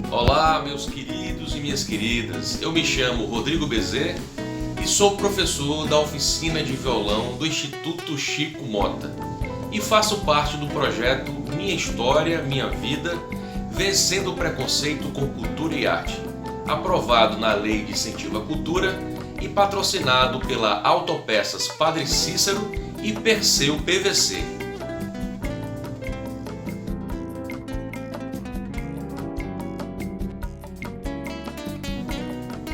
Olá, meus queridos e minhas queridas, eu me chamo Rodrigo Bezerra e sou professor da oficina de violão do Instituto Chico Mota e faço parte do projeto Minha História, Minha Vida, Vencendo o Preconceito com Cultura e Arte, aprovado na Lei de Incentivo à Cultura e patrocinado pela Autopeças Padre Cícero e Perseu PVC.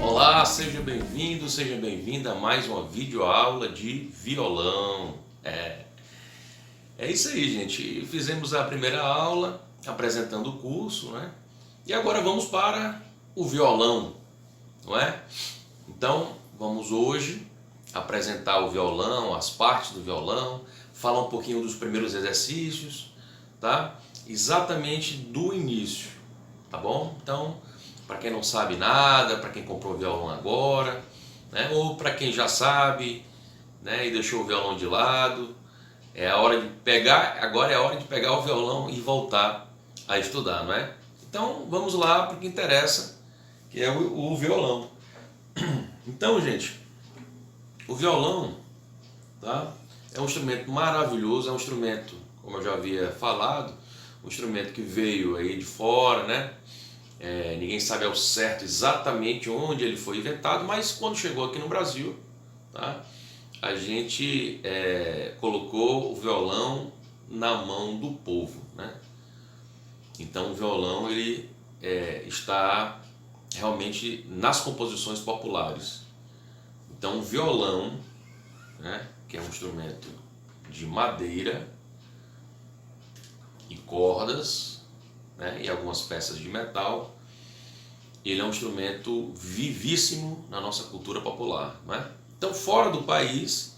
Olá, seja bem-vindo, seja bem-vinda a mais uma videoaula de violão. É isso aí, gente. Fizemos a primeira aula apresentando o curso, né? E agora vamos para o violão, não é? Então, vamos hoje apresentar o violão, as partes do violão, falar um pouquinho dos primeiros exercícios, tá? Exatamente do início, tá bom? Então, para quem não sabe nada, para quem comprou o violão agora, né? Ou para quem já sabe, né? E deixou o violão de lado, é a hora de pegar, agora é a hora de pegar o violão e voltar a estudar, não é? Então vamos lá para o que interessa, que é o violão. Então, gente, o violão, tá? É um instrumento maravilhoso, é um instrumento, como eu já havia falado, um instrumento que veio aí de fora, né? Ninguém sabe ao certo exatamente onde ele foi inventado, mas quando chegou aqui no Brasil, tá, a gente colocou o violão na mão do povo, né? Então o violão ele está realmente nas composições populares. Então o violão, né, que é um instrumento de madeira e cordas, né, e algumas peças de metal, ele é um instrumento vivíssimo na nossa cultura popular, né? Então, fora do país,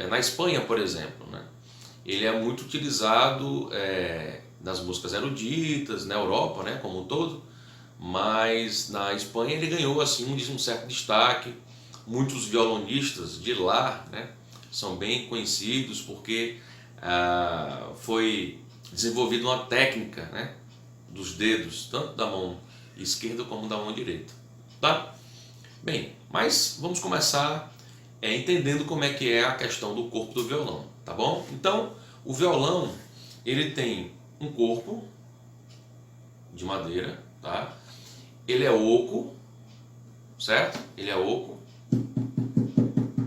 na Espanha, por exemplo, né, ele é muito utilizado nas músicas eruditas, na Europa, né, como um todo, mas na Espanha ele ganhou assim um certo destaque. Muitos violonistas de lá, né, são bem conhecidos porque foi desenvolvida uma técnica, né, dos dedos, tanto da mão esquerda como da mão direita, tá? Bem, mas vamos começar entendendo como é que é a questão do corpo do violão, tá bom? Então, o violão, ele tem um corpo de madeira, tá? Ele é oco, certo? Ele é oco,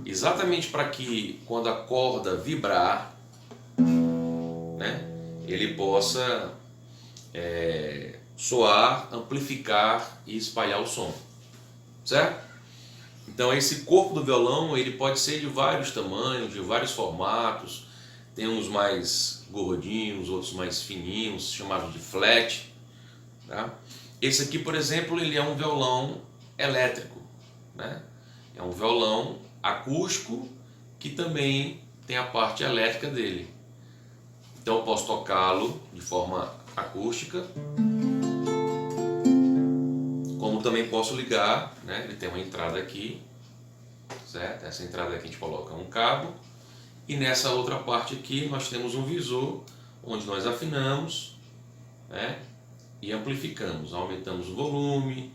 exatamente para que quando a corda vibrar, né, ele possa soar, amplificar e espalhar o som, certo? Então esse corpo do violão ele pode ser de vários tamanhos, de vários formatos. Tem uns mais gordinhos, outros mais fininhos, chamados de flat, tá? Esse aqui, por exemplo, ele é um violão elétrico, né? É um violão acústico que também tem a parte elétrica dele. Então eu posso tocá-lo de forma acústica, como também posso ligar, né? Ele tem uma entrada aqui, certo? Essa entrada aqui a gente coloca um cabo, e nessa outra parte aqui nós temos um visor onde nós afinamos, né, e amplificamos, aumentamos o volume,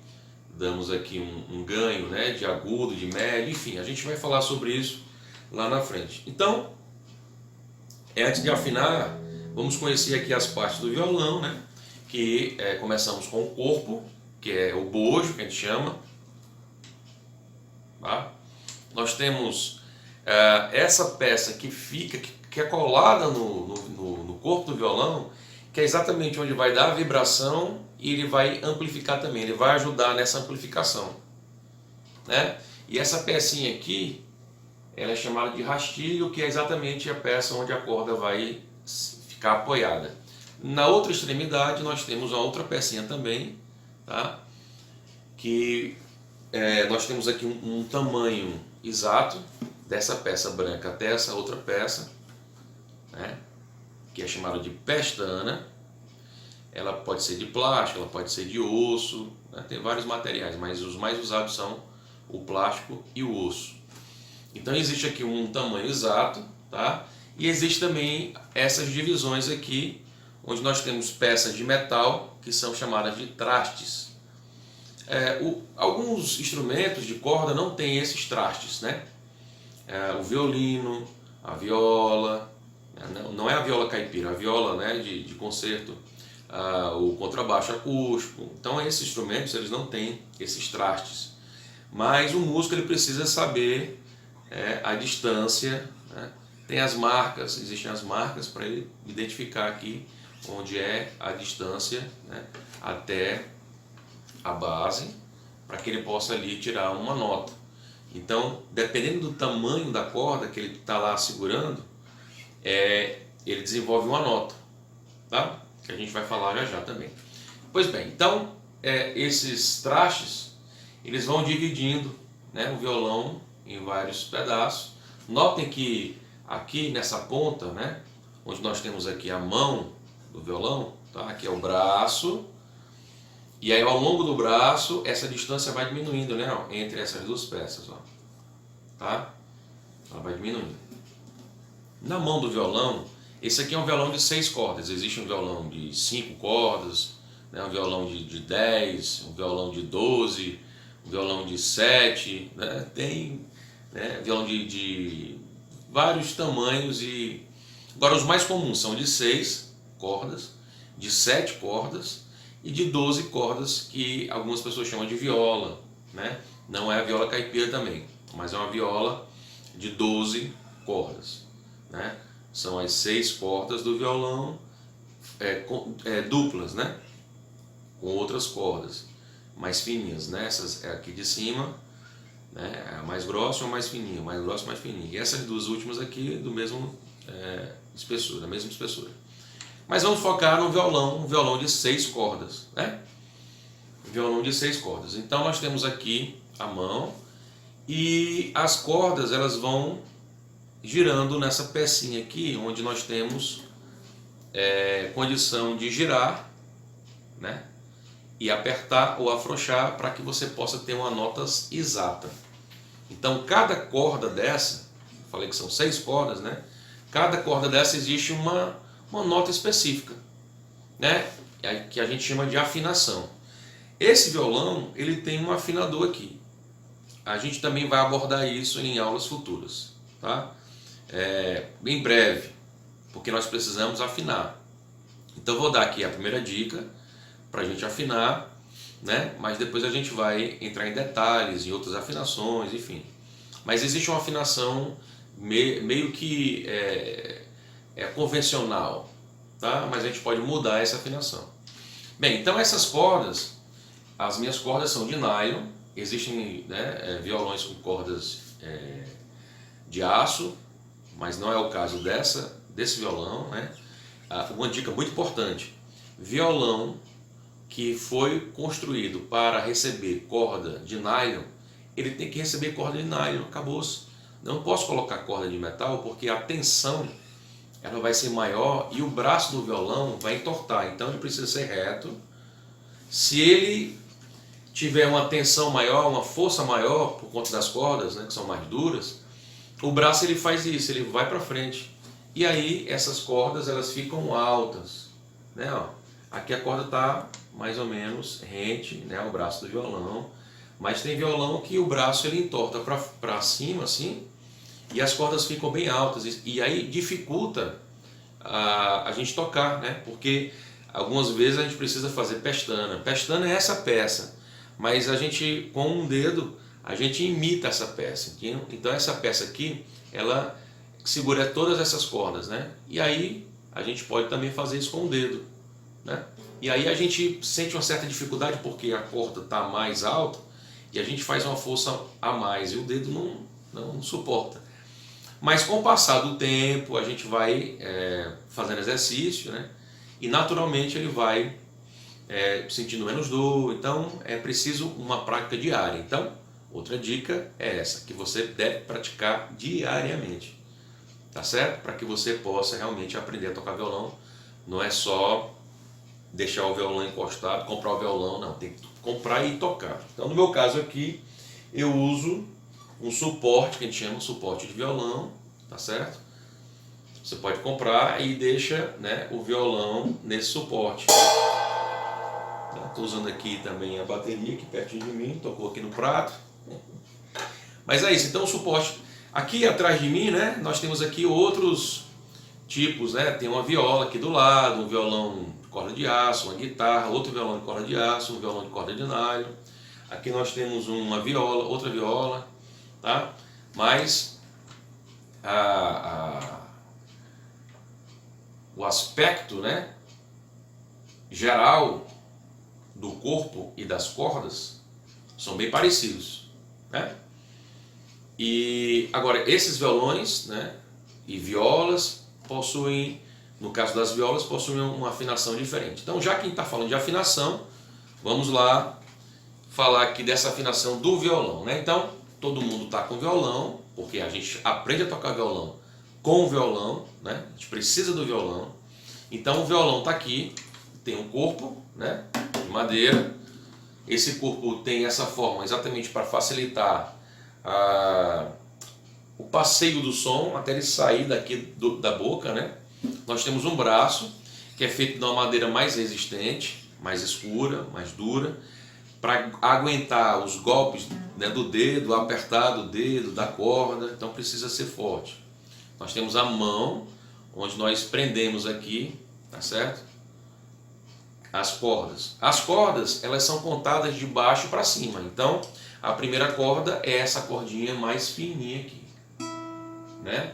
damos aqui um ganho, né, de agudo, de médio, enfim, a gente vai falar sobre isso lá na frente. Então, antes de afinar, vamos conhecer aqui as partes do violão, né, que começamos com o corpo, que é o bojo, que a gente chama, tá? Nós temos essa peça que fica, que é colada no corpo do violão, que é exatamente onde vai dar a vibração e ele vai amplificar também, ele vai ajudar nessa amplificação, né? E essa pecinha aqui, ela é chamada de rastilho, que é exatamente a peça onde a corda vai ficar apoiada. Na outra extremidade nós temos a outra pecinha também, tá? Que nós temos aqui um tamanho exato, dessa peça branca até essa outra peça, né, que é chamada de pestana. Ela pode ser de plástico, ela pode ser de osso, né, tem vários materiais, mas os mais usados são o plástico e o osso. Então existe aqui um tamanho exato, tá? E existe também essas divisões aqui, onde nós temos peças de metal que são chamadas de trastes. Alguns instrumentos de corda não têm esses trastes, né? O violino, a viola, não é a viola caipira, a viola, né, de concerto, o contrabaixo acústico. Então esses instrumentos eles não têm esses trastes, mas o músico ele precisa saber a distância, né? Tem as marcas, existem as marcas para ele identificar aqui onde é a distância, né, até a base, para que ele possa ali tirar uma nota. Então, dependendo do tamanho da corda que ele está lá segurando, ele desenvolve uma nota, tá? Que a gente vai falar já já também. Pois bem, então esses trastes eles vão dividindo, né, o violão em vários pedaços. Notem que aqui nessa ponta, né, onde nós temos aqui a mão do violão, tá? Aqui é o braço. E aí ao longo do braço, essa distância vai diminuindo, né, ó, entre essas duas peças, ó, tá? Ela vai diminuindo. Na mão do violão, esse aqui é um violão de 6 cordas. Existe um violão de 5 cordas, né, um violão de 10, um violão de 12, um violão de 7, né? Tem, né, violão de vários tamanhos. E agora os mais comuns são de 6 cordas, de 7 cordas e de 12 cordas, que algumas pessoas chamam de viola, né? Não é a viola caipira também, mas é uma viola de 12 cordas, né? São as 6 cordas do violão duplas, né? Com outras cordas mais fininhas, né? Essas aqui de cima, né? A mais grossa ou a mais fininha, mais grossa ou mais fininha. E essas duas últimas aqui do mesmo espessura, da mesma espessura. Mas vamos focar no violão, um violão de 6 cordas, né? Violão de 6 cordas. Então nós temos aqui a mão e as cordas elas vão girando nessa pecinha aqui, onde nós temos condição de girar, né? E apertar ou afrouxar para que você possa ter uma nota exata. Então cada corda dessa, falei que são 6 cordas, né? Cada corda dessa existe uma nota específica, né, que a gente chama de afinação. Esse violão ele tem um afinador aqui. A gente também vai abordar isso em aulas futuras, tá? Em breve, porque nós precisamos afinar. Então eu vou dar aqui a primeira dica para a gente afinar, né? Mas depois a gente vai entrar em detalhes, em outras afinações, enfim. Mas existe uma afinação meio que convencional, tá? Mas a gente pode mudar essa afinação. Bem, então essas cordas, as minhas cordas são de nylon. Existem, né, violões com cordas de aço, mas não é o caso desse violão, né? Uma dica muito importante: violão que foi construído para receber corda de nylon, ele tem que receber corda de nylon, acabou-se. Não posso colocar corda de metal porque a tensão ela vai ser maior e o braço do violão vai entortar, então ele precisa ser reto. Se ele tiver uma tensão maior, uma força maior por conta das cordas, né, que são mais duras, o braço ele faz isso, ele vai para frente. E aí essas cordas elas ficam altas, né, ó. Aqui a corda está mais ou menos rente, né, ao braço do violão, mas tem violão que o braço ele entorta para cima assim, e as cordas ficam bem altas, e aí dificulta a gente tocar, né? Porque algumas vezes a gente precisa fazer pestana. Pestana é essa peça, mas a gente com um dedo a gente imita essa peça. Então essa peça aqui ela segura todas essas cordas, né? E aí a gente pode também fazer isso com o dedo, né? E aí a gente sente uma certa dificuldade porque a corda está mais alta e a gente faz uma força a mais e o dedo não suporta. Mas com o passar do tempo a gente vai fazendo exercício, né? E naturalmente ele vai sentindo menos dor. Então é preciso uma prática diária. Então Outra dica é essa, que você deve praticar diariamente, tá certo? Para que você possa realmente aprender a tocar violão. Não é só deixar o violão encostado, comprar o violão, não, tem que comprar e tocar. Então, no meu caso aqui, eu uso um suporte, que a gente chama de suporte de violão, tá certo? Você pode comprar e deixa, né, o violão nesse suporte. Estou usando aqui também a bateria, aqui pertinho de mim, tocou aqui no prato. Mas é isso, então o suporte. Aqui atrás de mim, né, nós temos aqui outros tipos, né? Tem uma viola aqui do lado, um violão de corda de aço, uma guitarra, outro violão de corda de aço, um violão de corda de nylon. Aqui nós temos uma viola, outra viola, tá? Mas o aspecto, né, geral do corpo e das cordas são bem parecidos, né? E agora esses violões, né, e violas possuem, no caso das violas, possuem uma afinação diferente. Então, já que a gente está falando de afinação, vamos lá falar aqui dessa afinação do violão, né? Então, todo mundo está com violão, porque a gente aprende a tocar violão com o violão, né? A gente precisa do violão. Então, o violão está aqui, tem um corpo, né, de madeira. Esse corpo tem essa forma exatamente para facilitar o passeio do som até ele sair daqui da boca, né? Nós temos um braço que é feito de uma madeira mais resistente, mais escura, mais dura, para aguentar os golpes, né, do dedo, apertar do dedo, da corda, então precisa ser forte. Nós temos a mão, onde nós prendemos aqui, tá certo? As cordas. As cordas, elas são contadas de baixo para cima, então a primeira corda é essa cordinha mais fininha aqui, né?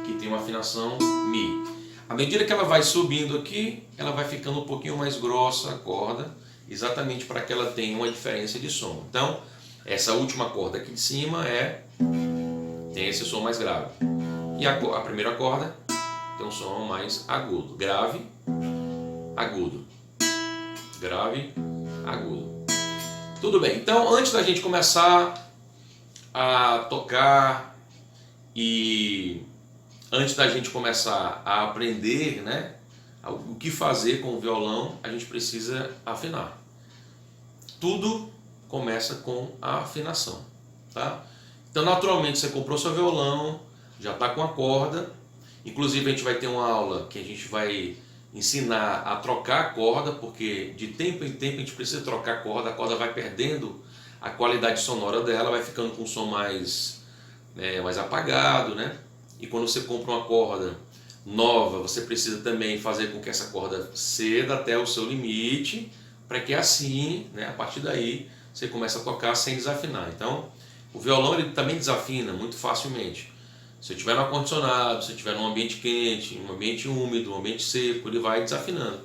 Que tem uma afinação Mi. À medida que ela vai subindo aqui, ela vai ficando um pouquinho mais grossa a corda, exatamente para que ela tenha uma diferença de som. Então, essa última corda aqui de cima tem esse som mais grave. E a primeira corda tem um som mais agudo, grave, agudo, grave, agudo. Tudo bem, então antes da gente começar a tocar e antes da gente começar a aprender, né, o que fazer com o violão, a gente precisa afinar. Tudo começa com a afinação, tá? Então naturalmente você comprou seu violão, já está com a corda, inclusive a gente vai ter uma aula que a gente vai ensinar a trocar a corda, porque de tempo em tempo a gente precisa trocar a corda vai perdendo a qualidade sonora dela, vai ficando com um som mais apagado, né? E quando você compra uma corda nova, você precisa também fazer com que essa corda ceda até o seu limite, para que assim, né, a partir daí, você comece a tocar sem desafinar. Então, o violão ele também desafina muito facilmente. Se estiver no ar-condicionado, se estiver num ambiente quente, um ambiente úmido, um ambiente seco, ele vai desafinando,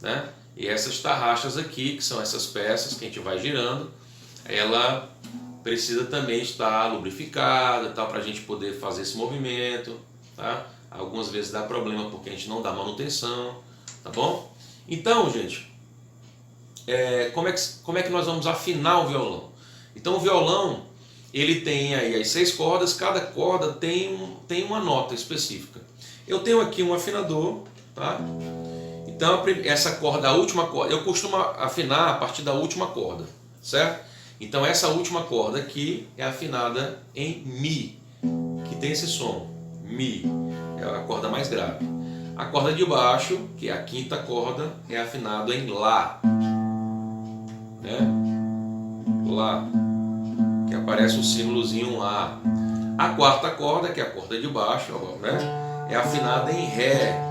né? E essas tarraxas aqui, que são essas peças que a gente vai girando, ela precisa também estar lubrificada, tá, para a gente poder fazer esse movimento, tá? Algumas vezes dá problema porque a gente não dá manutenção, tá bom? Então, gente, como é que nós vamos afinar o violão? Então, o violão ele tem aí as 6 cordas, cada corda tem uma nota específica. Eu tenho aqui um afinador, tá? Então essa corda, a última corda, eu costumo afinar a partir da última corda, certo? Então essa última corda aqui é afinada em Mi, que tem esse som, Mi, é a corda mais grave. A corda de baixo, que é a quinta corda, é afinada em Lá, né? Lá, que aparece o símbolozinho A. A quarta corda, que é a corda de baixo, né, é afinada em Ré,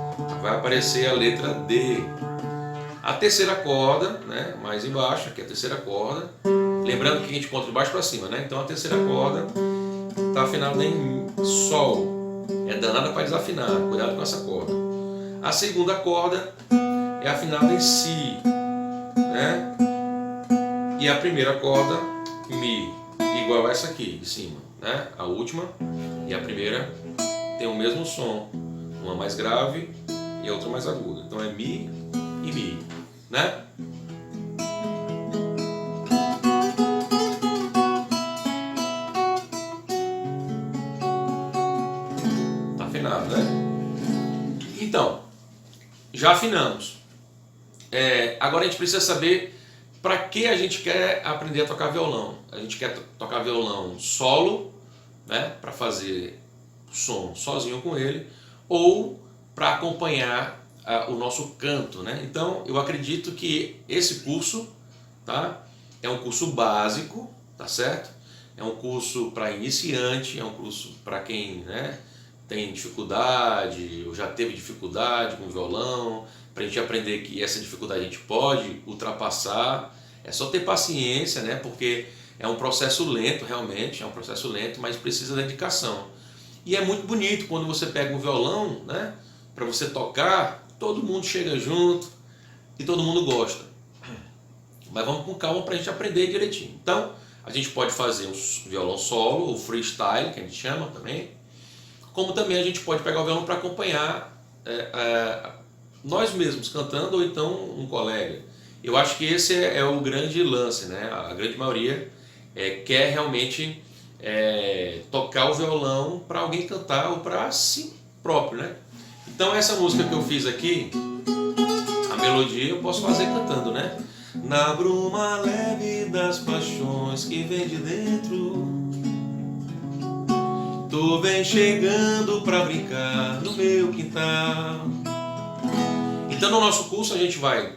vai aparecer a letra D. A terceira corda, né, mais embaixo, aqui é a terceira corda, lembrando que a gente conta de baixo para cima, né? Então a terceira corda está afinada em Sol, é danada para desafinar, cuidado com essa corda. A segunda corda é afinada em Si, né? E a primeira corda, Mi, igual a essa aqui de cima, né? A última e a primeira tem o mesmo som, uma mais grave e a outra mais aguda. Então é Mi e Mi, né? nada, né? Então, já afinamos. Agora a gente precisa saber para que a gente quer aprender a tocar violão. A gente quer tocar violão solo, né, para fazer som sozinho com ele, ou para acompanhar o nosso canto, né? Então eu acredito que esse curso, tá, é um curso básico, tá certo? É um curso para iniciante, é um curso para quem, né, tem dificuldade ou já teve dificuldade com violão, para a gente aprender que essa dificuldade a gente pode ultrapassar. É só ter paciência, né? Porque é um processo lento, realmente, é um processo lento, mas precisa de dedicação. E é muito bonito quando você pega um violão, né, para você tocar, todo mundo chega junto e todo mundo gosta. Mas vamos com calma para a gente aprender direitinho. Então, a gente pode fazer um violão solo, ou freestyle, que a gente chama também, como também a gente pode pegar o violão para acompanhar nós mesmos cantando, ou então um colega. Eu acho que esse é o grande lance, né? A grande maioria quer realmente tocar o violão para alguém cantar ou para si próprio, né? Então essa música que eu fiz aqui, a melodia eu posso fazer cantando, né? Na bruma leve das paixões que vem de dentro, tu vem chegando pra brincar no meu quintal. Então no nosso curso a gente vai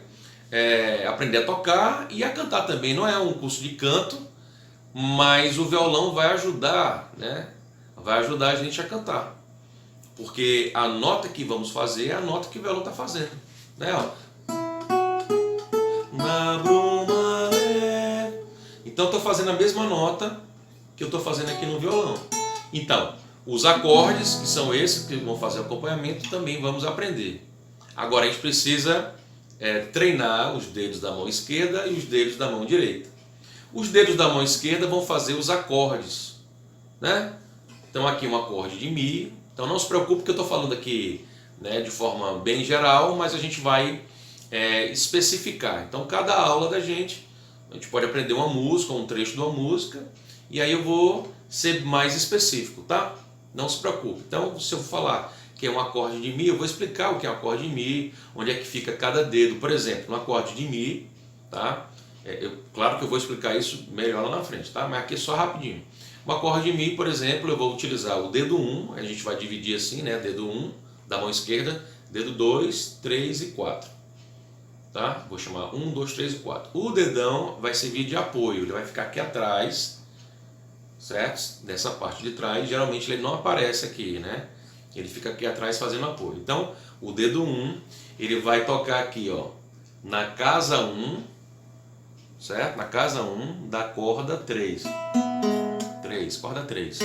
aprender a tocar e a cantar também. Não é um curso de canto, mas o violão vai ajudar, né? Vai ajudar a gente a cantar. Porque a nota que vamos fazer é a nota que o violão está fazendo, né? Ó. Na bruma leve. Então estou fazendo a mesma nota que eu estou fazendo aqui no violão. Então, os acordes, que são esses que vão fazer o acompanhamento, também vamos aprender. Agora a gente precisa treinar os dedos da mão esquerda e os dedos da mão direita. Os dedos da mão esquerda vão fazer os acordes, né? Então aqui um acorde de Mi. Então não se preocupe que eu estou falando aqui, né, de forma bem geral, mas a gente vai especificar. Então cada aula da gente, a gente pode aprender uma música, um trecho de uma música, e aí eu vou ser mais específico, tá? Não se preocupe. Então se eu falar que é um acorde de Mi, eu vou explicar o que é um acorde de Mi, onde é que fica cada dedo. Por exemplo, no acorde de Mi, tá? Claro que eu vou explicar isso melhor lá na frente, tá? Mas aqui só rapidinho. O acorde de Mi, por exemplo, eu vou utilizar o dedo 1, a gente vai dividir assim, né? Dedo 1 da mão esquerda, dedo 2, 3 e 4. Tá? Vou chamar 1, 2, 3 e 4. O dedão vai servir de apoio, ele vai ficar aqui atrás, certo? Dessa parte de trás, geralmente ele não aparece aqui, né? Ele fica aqui atrás fazendo apoio. Então, o dedo 1, ele vai tocar aqui, ó, na casa 1, certo? Na casa 1 da corda 3. 3, corda 3.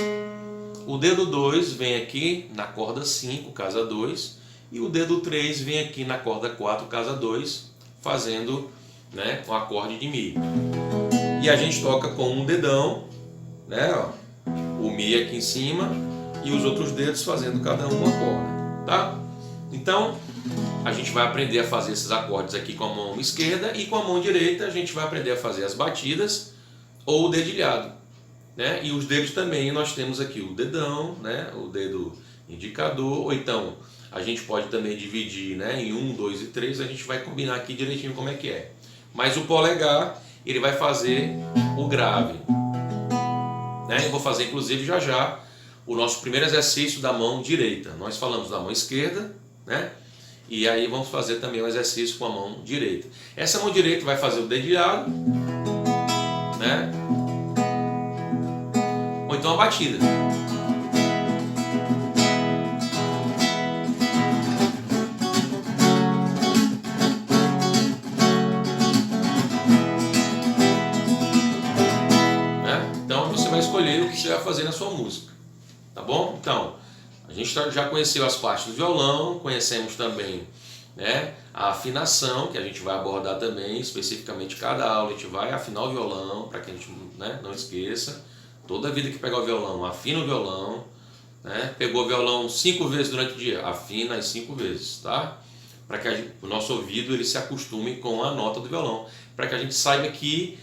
O dedo 2 vem aqui na corda 5, casa 2, e o dedo 3 vem aqui na corda 4, casa 2, fazendo, né, um acorde de Mi. E a gente toca com um dedão, né, ó, o Mi aqui em cima e os outros dedos fazendo cada um uma corda, tá? Então, a gente vai aprender a fazer esses acordes aqui com a mão esquerda, e com a mão direita a gente vai aprender a fazer as batidas ou o dedilhado, né? E os dedos também, nós temos aqui o dedão, né, o dedo indicador, ou então a gente pode também dividir, né, em 1, 2 e 3, a gente vai combinar aqui direitinho como é que é. Mas o polegar, ele vai fazer o grave, né? Eu vou fazer inclusive já já o nosso primeiro exercício da mão direita. Nós falamos da mão esquerda, né? E aí vamos fazer também o exercício com a mão direita. Essa mão direita vai fazer o dedilhado, né? Ou então a batida. Então você vai escolher o que você vai fazer na sua música, tá bom? Então, a gente já conheceu as partes do violão, conhecemos também, né, a afinação, que a gente vai abordar também, especificamente cada aula a gente vai afinar o violão, para que a gente, né, não esqueça. Toda vida que pegar o violão, afina o violão, né? Pegou o violão 5 vezes durante o dia, afina as 5 vezes, tá? Para que o nosso ouvido ele se acostume com a nota do violão, para que a gente saiba que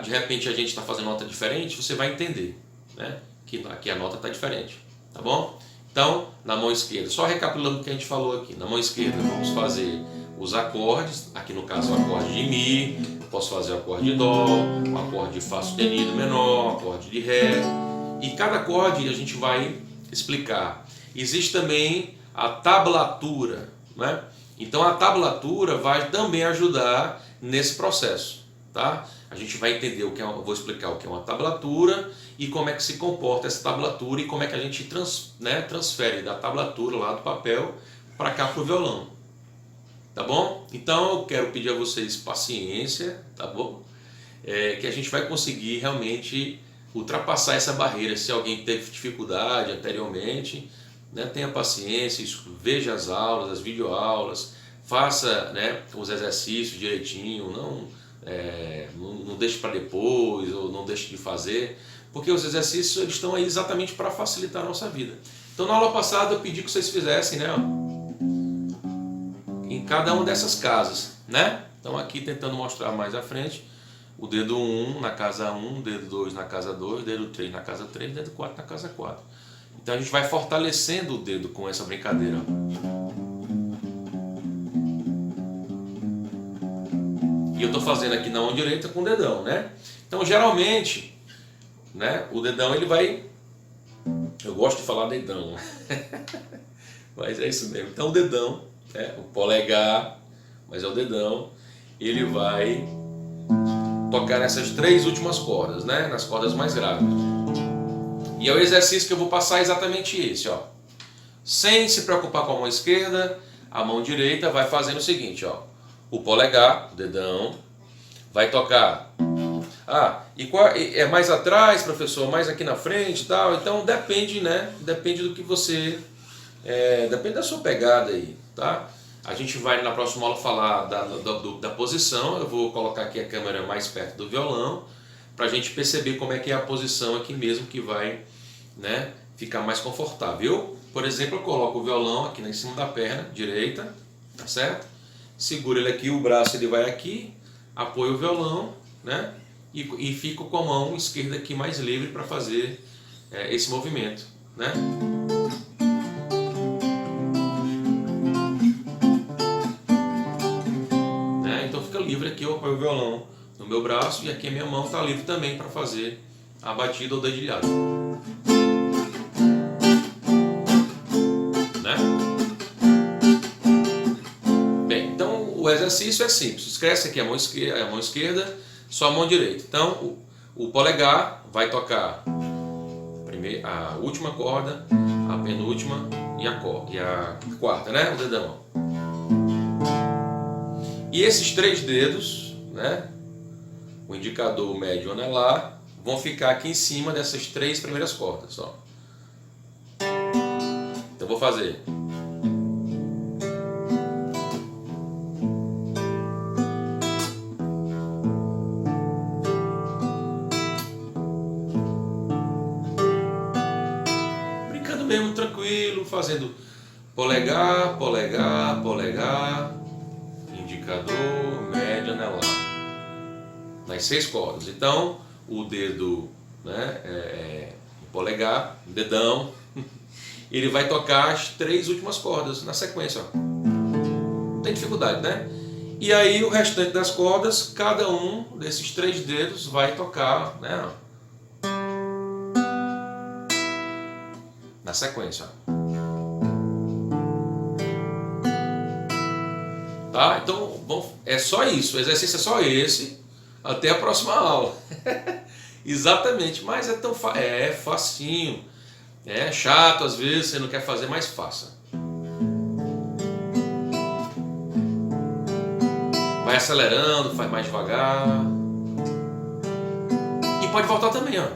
de repente a gente está fazendo nota diferente, você vai entender, né, que aqui a nota está diferente, tá bom? Então Então, na mão esquerda, só recapitulando o que a gente falou aqui, na mão esquerda vamos fazer os acordes, aqui no caso o acorde de Mi, posso fazer o acorde de Dó, o acorde de Fá sustenido menor, o acorde de Ré, e cada acorde a gente vai explicar. Existe também a tablatura, né? Então a tablatura vai também ajudar nesse processo, tá? A gente vai entender o que é, eu vou explicar o que é uma tablatura e como é que se comporta essa tablatura e como é que a gente transfere da tablatura lá do papel para cá para o violão, tá bom? Então eu quero pedir a vocês paciência, tá bom? Que a gente vai conseguir realmente ultrapassar essa barreira. Se alguém teve dificuldade anteriormente, né, tenha paciência, veja as aulas, as videoaulas, faça, né, os exercícios direitinho, não deixe para depois ou não deixe de fazer, porque os exercícios eles estão aí exatamente para facilitar a nossa vida. Então na aula passada eu pedi que vocês fizessem, né, em cada uma dessas casas, né? Então aqui tentando mostrar mais à frente, o dedo 1 na casa 1, dedo 2 na casa 2, dedo 3 na casa 3, dedo 4 na casa 4. Então a gente vai fortalecendo o dedo com essa brincadeira. E eu estou fazendo aqui na mão direita com o dedão, né? Então geralmente, né, o dedão ele vai... Eu gosto de falar dedão, mas é isso mesmo. Então o dedão, né, o polegar, mas é o dedão, ele vai tocar nessas três últimas cordas, né, nas cordas mais graves. E é o exercício que eu vou passar exatamente esse, ó. Sem se preocupar com a mão esquerda, a mão direita vai fazendo o seguinte, ó. O polegar, o dedão, vai tocar. É mais atrás, professor, mais aqui na frente e tal. Então depende, né? Depende do que você... depende da sua pegada aí, tá? A gente vai na próxima aula falar da posição. Eu vou colocar aqui a câmera mais perto do violão, para a gente perceber como é que é a posição aqui mesmo que vai, né, ficar mais confortável. Por exemplo, eu coloco o violão aqui em cima da perna direita, tá certo? Seguro ele aqui, o braço ele vai aqui, apoio o violão, né? E fico com a mão esquerda aqui mais livre para fazer esse movimento, né? Então fica livre aqui, eu apoio o violão no meu braço e aqui a minha mão está livre também para fazer a batida ou dedilhada. Né? Bem, então o exercício é simples. Esquece aqui a mão esquerda, só a mão direita. Então o polegar vai tocar a última corda, a penúltima e a quarta, né? O dedão. E esses três dedos, né? O indicador, o médio e o anelar, vão ficar aqui em cima dessas três primeiras cordas. Ó. Então vou fazer. Brincando mesmo, tranquilo, fazendo polegar, polegar, polegar, indicador, médio, anelar. Nas 6 cordas. Então o dedo, né, o polegar, o dedão, ele vai tocar as 3 últimas cordas na sequência, ó. Não tem dificuldade, né? E aí o restante das cordas, cada um desses 3 dedos vai tocar, né, na sequência, ó. Tá? Então é só isso, o exercício é só esse. Até a próxima aula. Exatamente, mas é facinho. É chato às vezes, você não quer fazer, mas faça. Vai acelerando, faz mais devagar. E pode voltar também, ó.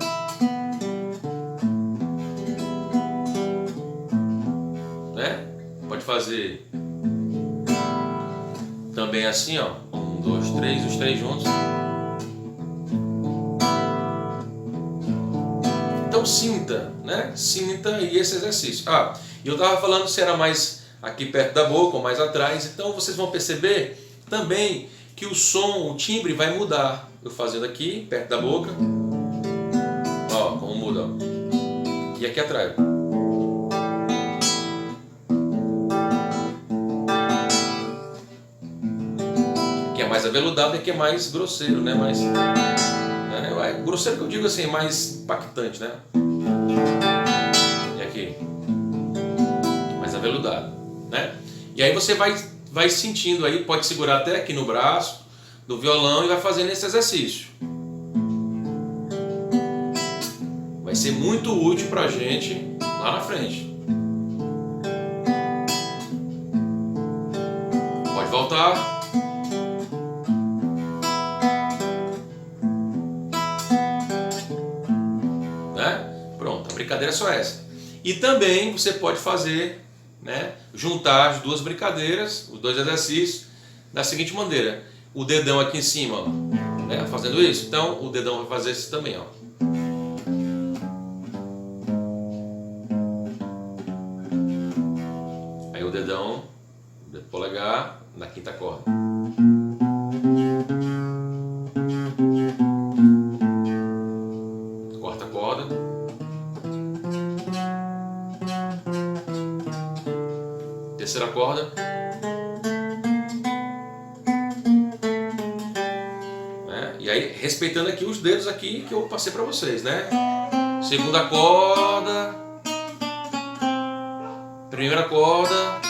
Né? Pode fazer também assim, ó. 1, 2, 3, os 3 juntos. Então sinta, né? Sinta aí esse exercício. E eu estava falando se era mais aqui perto da boca ou mais atrás. Então vocês vão perceber também que o som, o timbre vai mudar. Eu fazendo aqui perto da boca, ó, como muda, ó. E aqui atrás. é mais aveludado e aqui é mais grosseiro, né? Mais, né? Grosseiro que eu digo assim, mais impactante, né? E aqui, mais aveludado, né? E aí você vai sentindo aí, pode segurar até aqui no braço do violão e vai fazendo esse exercício. Vai ser muito útil pra gente lá na frente. Pode voltar. Né? Pronto, a brincadeira é só essa. E também você pode fazer, né, juntar as duas brincadeiras, os dois exercícios, da seguinte maneira: o dedão aqui em cima, ó, né, fazendo isso, então o dedão vai fazer isso também, ó. Aí o dedão, o dedo polegar na quinta corda. Quarta corda. Terceira corda. Né? E aí, respeitando aqui os dedos aqui que eu passei para vocês, né? Segunda corda. Primeira corda.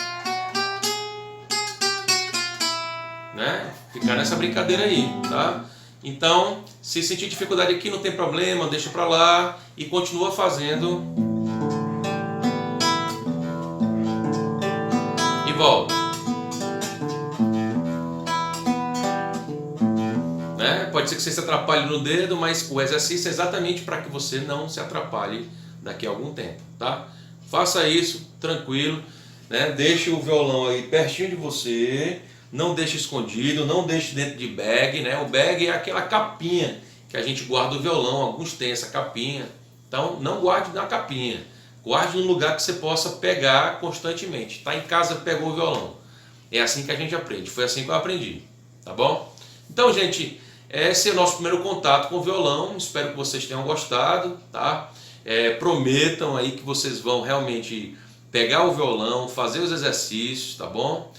Né? Ficar nessa brincadeira aí, tá? Então, se sentir dificuldade aqui, não tem problema, deixa pra lá e continua fazendo. E volta. Né? Pode ser que você se atrapalhe no dedo, mas o exercício é exatamente para que você não se atrapalhe daqui a algum tempo, tá? Faça isso tranquilo, né? Deixe o violão aí pertinho de você. Não deixe escondido, não deixe dentro de bag, né? O bag é aquela capinha que a gente guarda o violão, alguns têm essa capinha. Então não guarde na capinha, guarde num lugar que você possa pegar constantemente. Está em casa, pegou o violão. É assim que a gente aprende, foi assim que eu aprendi, tá bom? Então, gente, esse é o nosso primeiro contato com o violão, espero que vocês tenham gostado, tá? Prometam aí que vocês vão realmente pegar o violão, fazer os exercícios, tá bom?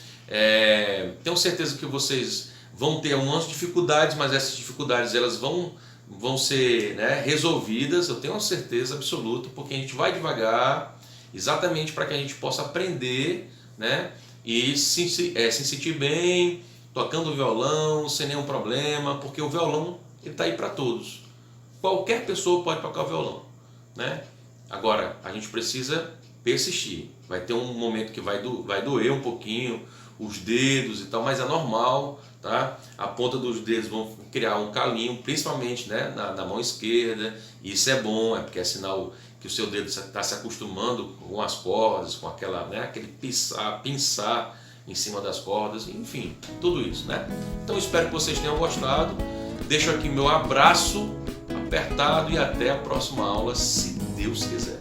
Tenho certeza que vocês vão ter algumas dificuldades, mas essas dificuldades elas vão ser, né, resolvidas, eu tenho uma certeza absoluta, porque a gente vai devagar, exatamente para que a gente possa aprender, né, e se sentir bem, tocando o violão, sem nenhum problema, porque o violão está aí para todos. Qualquer pessoa pode tocar o violão, né? Agora, a gente precisa persistir. Vai ter um momento que vai doer um pouquinho, os dedos e tal, mas é normal, tá? A ponta dos dedos vão criar um calinho, principalmente, né, na mão esquerda, e isso é bom, porque é sinal que o seu dedo está se acostumando com as cordas, com aquela, né, aquele pinçar em cima das cordas, enfim, tudo isso, né? Então espero que vocês tenham gostado, deixo aqui meu abraço apertado e até a próxima aula, se Deus quiser.